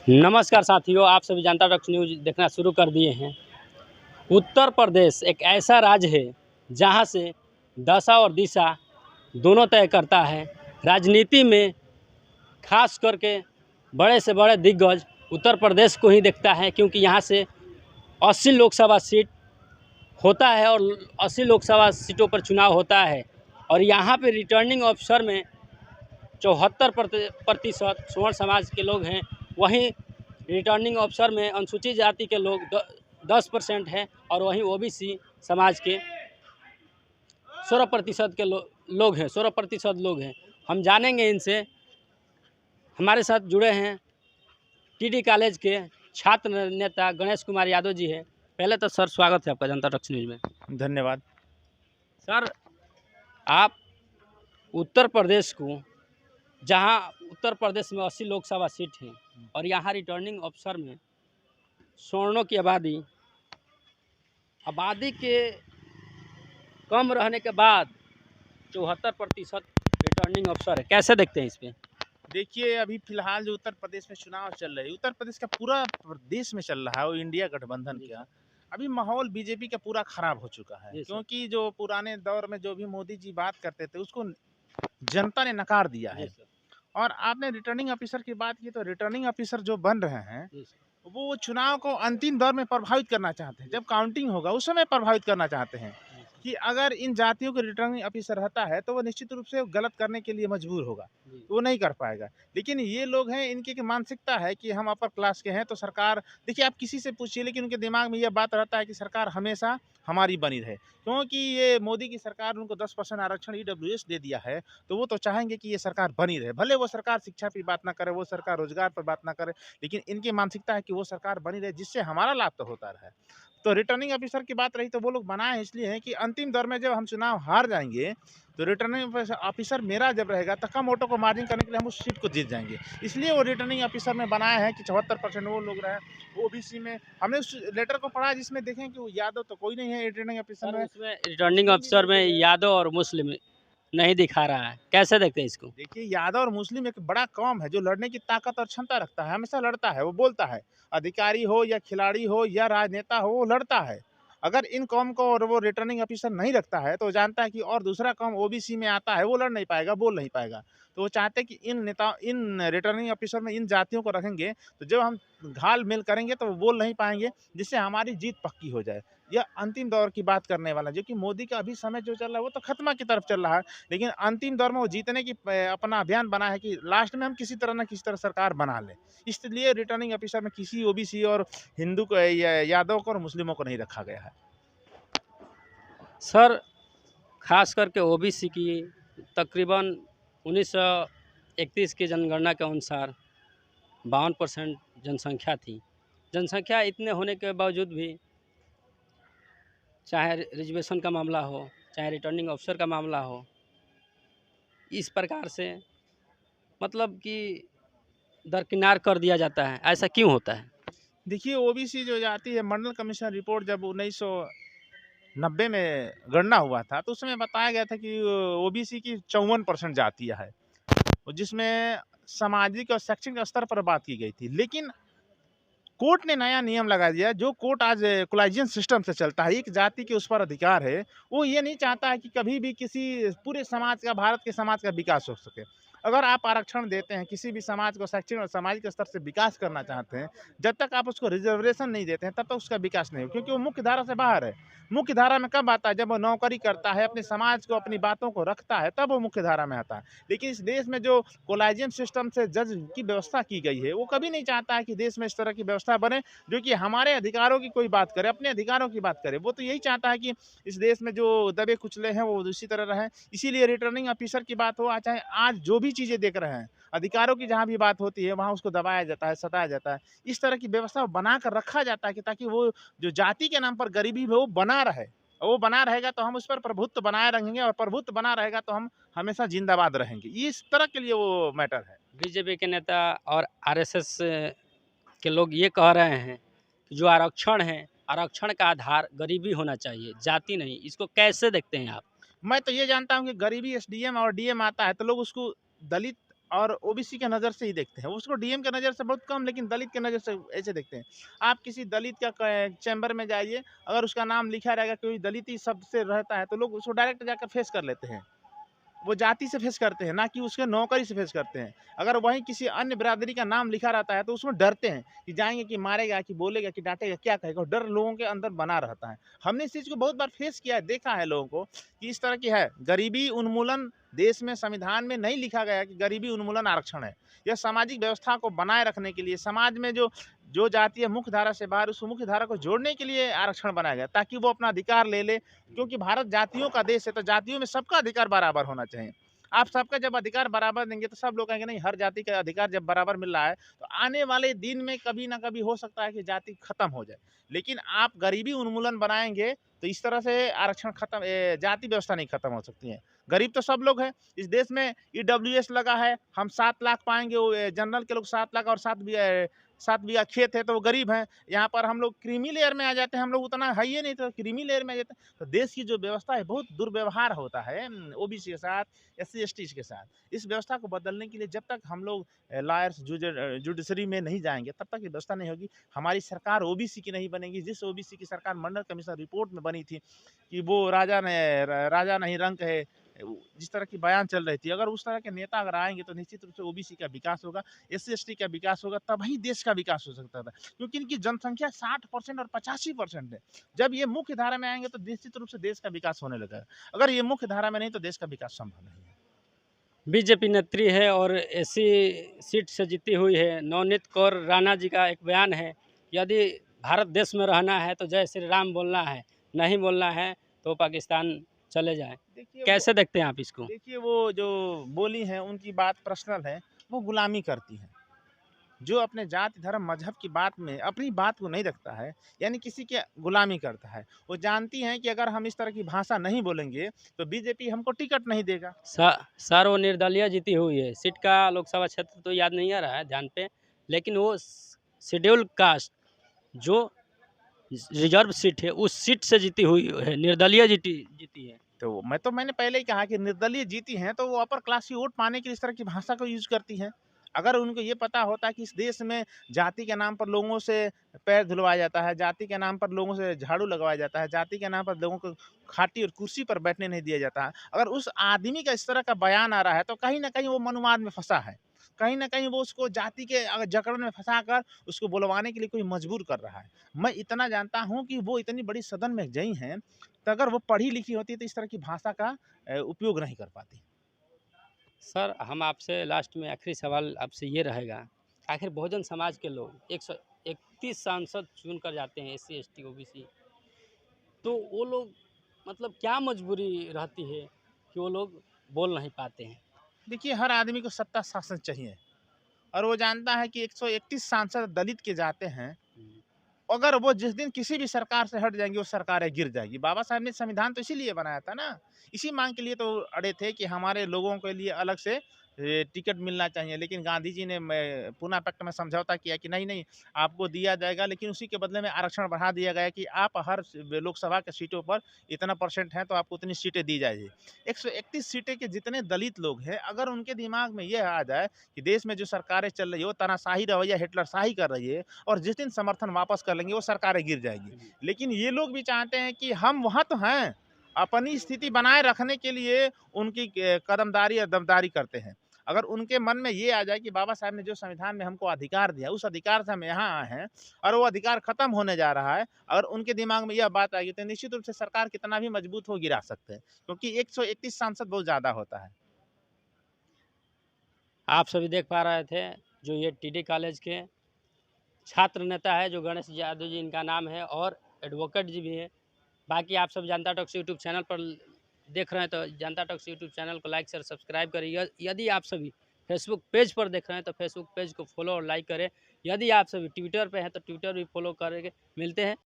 नमस्कार साथियों, आप सभी जनता टॉक्स न्यूज़ देखना शुरू कर दिए हैं। उत्तर प्रदेश एक ऐसा राज्य है जहां से दशा और दिशा दोनों तय करता है। राजनीति में खास करके बड़े से बड़े दिग्गज उत्तर प्रदेश को ही देखता है, क्योंकि यहां से 80 लोकसभा सीट होता है और 80 लोकसभा सीटों पर चुनाव होता है। और यहाँ पे रिटर्निंग ऑफिसर में 74% स्वर्ण समाज के लोग हैं। वहीं रिटर्निंग ऑफिसर में अनुसूचित जाति के लोग 10% हैं और वहीं ओबीसी समाज के 16% के लोग हैं। 16% लोग हैं। हम जानेंगे इनसे। हमारे साथ जुड़े हैं टीडी कॉलेज के छात्र नेता गणेश कुमार यादव जी हैं। पहले तो सर स्वागत है आपका जनता टॉक्स न्यूज़ में। धन्यवाद। सर, आप उत्तर प्रदेश को, जहां उत्तर प्रदेश में 80 लोकसभा सीट हैं और यहाँ रिटर्निंग ऑफिसर में स्वर्णों की आबादी के कम रहने के बाद 74% रिटर्निंग ऑफिसर है, कैसे देखते हैं इस पे? देखिए, अभी फिलहाल जो उत्तर प्रदेश में चुनाव चल रहे हैं, उत्तर प्रदेश का पूरा देश में चल रहा है, वो इंडिया गठबंधन का अभी माहौल बीजेपी का पूरा खराब हो चुका है, क्योंकि जो पुराने दौर में जो भी मोदी जी बात करते थे उसको जनता ने नकार दिया है। और आपने रिटर्निंग ऑफिसर की बात की, तो रिटर्निंग ऑफिसर जो बन रहे हैं वो चुनाव को अंतिम दौर में प्रभावित करना चाहते हैं। जब काउंटिंग होगा उस समय प्रभावित करना चाहते हैं कि अगर इन जातियों के रिटर्निंग ऑफिसर रहता है तो वो निश्चित रूप से गलत करने के लिए मजबूर होगा, वो नहीं कर पाएगा। लेकिन ये लोग हैं, इनकी एक मानसिकता है कि हम अपर क्लास के हैं तो सरकार, देखिए आप किसी से पूछिए, लेकिन उनके दिमाग में ये बात रहता है कि सरकार हमेशा हमारी बनी रहे, क्योंकि ये मोदी की सरकार उनको 10% आरक्षण ईडब्ल्यूएस दे दिया है, तो वो तो चाहेंगे कि ये सरकार बनी रहे। भले वो सरकार शिक्षा पर बात ना करे, वो सरकार रोजगार पर बात ना करे, लेकिन इनकी मानसिकता है कि वो सरकार बनी रहे जिससे हमारा लाभ तो होता रहे। तो रिटर्निंग ऑफिसर की बात रही तो वो लोग बनाए इसलिए हैं कि अंतिम दौर में जब हम चुनाव हार जाएंगे तो रिटर्निंग ऑफिसर मेरा जब रहेगा तो कम वोटों को मार्जिन करने के लिए हम उस सीट को जीत जाएंगे। इसलिए वो रिटर्निंग ऑफिसर में बनाया है कि 74% वो लोग रहे। ओबीसी में हमने उस लेटर को पढ़ा जिसमें देखें कि वो यादव तो कोई नहीं है रिटर्निंग ऑफिसर में। रिटर्निंग ऑफिसर में यादव और मुस्लिम नहीं दिखा रहा है, कैसे देखते हैं इसको? देखिए, यादव और मुस्लिम एक बड़ा कौम है जो लड़ने की ताकत और क्षमता रखता है, हमेशा लड़ता है, वो बोलता है। अधिकारी हो या खिलाड़ी हो या राजनेता हो, वो लड़ता है। अगर इन कौम को और वो रिटर्निंग ऑफिसर नहीं रखता है तो जानता है कि और दूसरा कौम ओबीसी में आता है, वो लड़ नहीं पाएगा, बोल नहीं पाएगा। तो वो चाहते हैं कि इन रिटर्निंग ऑफिसर में इन जातियों को रखेंगे तो जब हम घाल मेल करेंगे तो वो बोल नहीं पाएंगे, जिससे हमारी जीत पक्की हो जाए। यह अंतिम दौर की बात करने वाला, जो कि मोदी का अभी समय जो चल रहा है वो तो खत्मा की तरफ चल रहा है, लेकिन अंतिम दौर में वो जीतने की अपना अभियान बना है कि लास्ट में हम किसी तरह ना किसी तरह सरकार बना लें। इसलिए रिटर्निंग ऑफिसर में किसी ओबीसी और हिंदू को या यादव को और मुस्लिमों को नहीं रखा गया है। सर, खास करके ओबीसी की तकरीबन 1931 की जनगणना के अनुसार 52% जनसंख्या थी। जनसंख्या इतने होने के बावजूद भी, चाहे रिजर्वेशन का मामला हो, चाहे रिटर्निंग ऑफिसर का मामला हो, इस प्रकार से मतलब कि दरकिनार कर दिया जाता है। ऐसा क्यों होता है? देखिए, ओबीसी जो जाति है, मंडल कमीशन रिपोर्ट जब 1990 में गणना हुआ था तो उसमें बताया गया था कि ओबीसी की 54% जातियां है, जिसमें सामाजिक और शैक्षणिक स्तर पर बात की गई थी। लेकिन कोर्ट ने नया नियम लगा दिया, जो कोर्ट आज इक्वलाइजेशन सिस्टम से चलता है, एक जाति के उस पर अधिकार है। वो ये नहीं चाहता है कि कभी भी किसी पूरे समाज का, भारत के समाज का विकास हो सके। अगर आप आरक्षण देते हैं, किसी भी समाज को शैक्षणिक और सामाजिक स्तर से विकास करना चाहते हैं, जब तक आप उसको रिजर्वेशन नहीं देते हैं तब तक उसका विकास नहीं हो, क्योंकि वो मुख्य धारा से बाहर है। मुख्य धारा में कब आता है? जब वो नौकरी करता है, अपने समाज को, अपनी बातों को रखता है, तब वो मुख्य धारा में आता है। लेकिन इस देश में जो कोलाजियम सिस्टम से जज की व्यवस्था की गई है, वो कभी नहीं चाहता है कि देश में इस तरह की व्यवस्था बने जो कि हमारे अधिकारों की कोई बात करे, अपने अधिकारों की बात करे। वो तो यही चाहता है कि इस देश में जो दबे कुचले हैं वो उसी तरह रहें। इसीलिए रिटर्निंग ऑफिसर की बात हो, चाहे आज जो भी चीज़ें देख रहे हैं, अधिकारों की जहाँ भी बात होती है वहाँ उसको दबाया जाता है, सताया जाता है। इस तरह की व्यवस्था बना कर रखा जाता है कि ताकि वो जो जाति के नाम पर गरीबी है वो बना रहे। और वो बना रहेगा तो हम उस पर प्रभुत्व बनाए रहेंगे, और प्रभुत्व बना रहेगा तो हम हमेशा जिंदाबाद रहेंगे। ये इस तरह के लिए वो मैटर है। बीजेपी के नेता और आरएसएस के लोग ये कह रहे हैं कि जो आरक्षण है, आरक्षण का आधार गरीबी होना चाहिए, जाति नहीं। इसको कैसे देखते हैं आप? मैं तो ये जानता हूँ कि गरीबी एसडीएम और डीएम आता है तो लोग उसको दलित और ओबीसी के नज़र से ही देखते हैं। उसको डीएम के नज़र से बहुत कम, लेकिन दलित के नज़र से ऐसे देखते हैं। आप किसी दलित का चैम्बर में जाइए, अगर उसका नाम लिखा रहेगा कोई दलित ही शब्द से रहता है तो लोग उसको डायरेक्ट जाकर फेस कर लेते हैं। वो जाति से फेस करते हैं, ना कि उसके नौकरी से फेस करते हैं। अगर वहीं किसी अन्य बिरादरी का नाम लिखा रहता है तो उसमें डरते हैं कि जाएँगे कि मारेगा, कि बोलेगा, कि डाँटेगा, क्या कहेगा? डर लोगों के अंदर बना रहता है। हमने इस चीज़ को बहुत बार फेस किया है, देखा है लोगों को कि इस तरह की है। गरीबी उन्मूलन देश में संविधान में नहीं लिखा गया है कि गरीबी उन्मूलन आरक्षण है। यह सामाजिक व्यवस्था को बनाए रखने के लिए, समाज में जो जो जाति है मुख्य धारा से बाहर, उस मुख्य धारा को जोड़ने के लिए आरक्षण बनाया गया, ताकि वो अपना अधिकार ले ले। क्योंकि भारत जातियों का देश है, तो जातियों में सबका अधिकार बराबर होना चाहिए। आप सबका जब अधिकार बराबर देंगे तो सब लोग कहेंगे नहीं, हर जाति का अधिकार जब बराबर मिल रहा है तो आने वाले दिन में कभी ना कभी हो सकता है कि जाति खत्म हो जाए। लेकिन आप गरीबी उन्मूलन बनाएंगे तो इस तरह से आरक्षण खत्म, जाति व्यवस्था नहीं खत्म हो सकती है। गरीब तो सब लोग हैं इस देश में। ईडब्ल्यूएस लगा है, हम 7 लाख पाएंगे, वो जनरल के लोग 7 लाख, और 7 बीघा खेत है तो वो गरीब हैं। यहाँ पर हम लोग क्रीमी लेयर में आ जाते हैं, हम लोग उतना है ही नहीं तो क्रीमी लेयर में आ जाते हैं। तो देश की जो व्यवस्था है, बहुत दुर्व्यवहार होता है ओबीसी के साथ, एससी एसटी के साथ। इस व्यवस्था को बदलने के लिए जब तक हम लोग लॉयर्स जुडिशरी में नहीं जाएंगे, तब तक ये व्यवस्था नहीं होगी। हमारी सरकार ओबीसी की नहीं बनेगी। जिस ओबीसी की सरकार मंडल कमीशन रिपोर्ट में बनी थी कि वो राजा नहीं रंक है, जिस तरह की बयान चल रही थी, अगर उस तरह के नेता अगर आएंगे तो निश्चित रूप से ओबीसी का विकास होगा, एससी एसटी का विकास होगा, तभी देश का विकास हो सकता था। क्योंकि इनकी जनसंख्या 60% और 85% है। जब ये मुख्य धारा में आएंगे तो निश्चित रूप से देश का विकास होने लगेगा। अगर ये मुख्य धारा में नहीं तो देश का विकास संभव नहीं है। बीजेपी नेत्री है और एसी सीट से जीती हुई है। नवनीत कौर राणा जी का एक बयान है, यदि भारत देश में रहना है तो जय श्री राम बोलना है, नहीं बोलना है तो पाकिस्तान चले जाएं। देखिए कैसे देखते हैं आप इसको? वो जो बोली है उनकी बात पर्सनल है, वो गुलामी करती है। जो अपने जाति धर्म मजहब की बात में अपनी बात को नहीं रखता है, यानी किसी की गुलामी करता है। वो जानती हैं कि अगर हम इस तरह की भाषा नहीं बोलेंगे तो बीजेपी हमको टिकट नहीं देगा। सर वो निर्दलीय जीती हुई है। सीट का लोकसभा क्षेत्र तो याद नहीं आ रहा है ध्यान पे, लेकिन वो शेड्यूल कास्ट जो रिजर्व सीट है उस सीट से जीती हुई है, निर्दलीय जीती है। तो मैंने पहले ही कहा कि निर्दलीय जीती हैं तो वो अपर क्लास की वोट पाने के लिए इस तरह की भाषा को यूज़ करती हैं। अगर उनको ये पता होता कि इस देश में जाति के नाम पर लोगों से पैर धुलवाया जाता है, जाति के नाम पर लोगों से झाड़ू लगवाया जाता है, जाति के नाम पर लोगों को खाटी और कुर्सी पर बैठने नहीं दिया जाता है, अगर उस आदमी का इस तरह का बयान आ रहा है तो कहीं न कहीं वो मनुवाद में फँसा है। कहीं न कहीं वो उसको जाति के जकड़ में फँसाकर उसको बुलवाने के लिए कोई मजबूर कर रहा है। मैं इतना जानता हूँ कि वो इतनी बड़ी सदन में गई हैं, तो अगर वो पढ़ी लिखी होती तो इस तरह की भाषा का उपयोग नहीं कर पाती। सर हम आपसे लास्ट में आखिरी सवाल आपसे ये रहेगा, आखिर बहुजन समाज के लोग 131 सांसद चुन कर जाते हैं एससी एसटी ओबीसी, तो वो लोग मतलब क्या मजबूरी रहती है कि वो लोग बोल नहीं पाते हैं? देखिए, हर आदमी को सत्ता शासन चाहिए और वो जानता है कि 131 सांसद दलित के जाते हैं, अगर वो जिस दिन किसी भी सरकार से हट जाएँगी, वो सरकारें गिर जाएगी। बाबा साहब ने संविधान तो इसीलिए बनाया था ना, इसी माँग के लिए तो अड़े थे कि हमारे लोगों के लिए अलग से टिकट मिलना चाहिए। लेकिन गांधी जी ने पूना पैक्ट में समझौता किया कि नहीं, आपको दिया जाएगा, लेकिन उसी के बदले में आरक्षण बढ़ा दिया गया कि आप हर लोकसभा के सीटों पर इतना % हैं, तो आपको उतनी सीटें दी जाएगी। 131 सीटें के जितने दलित लोग हैं, अगर उनके दिमाग में ये आ जाए कि देश में जो सरकारें चल रही है, वो तानाशाही रवैया हिटलरशाही कर रही है और जिस दिन समर्थन वापस कर लेंगे वो सरकारें गिर जाएगी। लेकिन ये लोग भी चाहते हैं कि हम वहाँ तो हैं, अपनी स्थिति बनाए रखने के लिए उनकी कदमदारी और दमदारी करते हैं। अगर उनके मन में ये आ जाए कि बाबा साहब ने जो संविधान में हमको अधिकार दिया, उस अधिकार से हम यहाँ आए हैं और वो अधिकार खत्म होने जा रहा है, अगर उनके दिमाग में यह बात आएगी तो निश्चित रूप से सरकार कितना भी मजबूत हो गिरा सकते हैं, क्योंकि 131 सांसद बहुत ज़्यादा होता है। आप सभी देख पा रहे थे जो ये टीडी कॉलेज के छात्र नेता है जो गणेश यादव जी इनका नाम है, और एडवोकेट जी भी है। बाकी आप सब जनता टॉक्स यूट्यूब चैनल पर देख रहे हैं तो जनता टॉक्स यूट्यूब चैनल को लाइक शेयर सब्सक्राइब करिए। यदि आप सभी फेसबुक पेज पर देख रहे हैं तो फेसबुक पेज को फॉलो और लाइक करें। यदि आप सभी ट्विटर पे हैं तो ट्विटर भी फॉलो करके मिलते हैं।